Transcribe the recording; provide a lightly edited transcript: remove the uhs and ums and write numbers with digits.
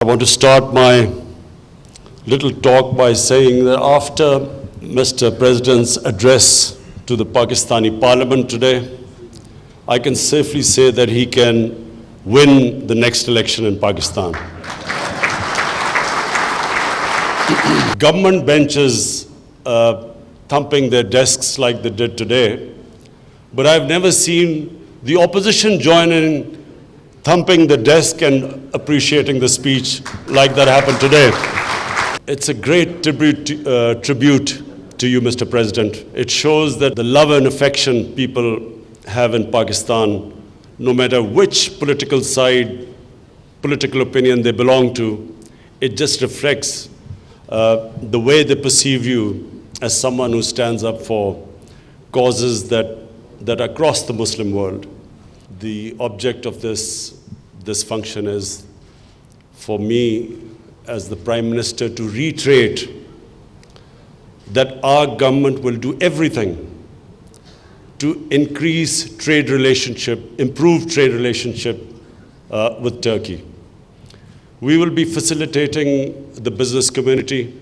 I want to start my little talk by saying that after Mr. President's address to the Pakistani Parliament today, I can safely say that he can win the next election in Pakistan. Government benches thumping their desks like they did today, but I've never seen the opposition join in thumping the desk and appreciating the speech like that happened today. It's a great tribute to you, Mr. President. It shows that the love and affection people have in Pakistan, no matter which political side, political opinion they belong to, it just reflects the way they perceive you as someone who stands up for causes that are across the Muslim world. The object of this function is for me as the Prime Minister to reiterate that our government will do everything to increase trade relationship, improve trade relationship with Turkey. We will be facilitating the business community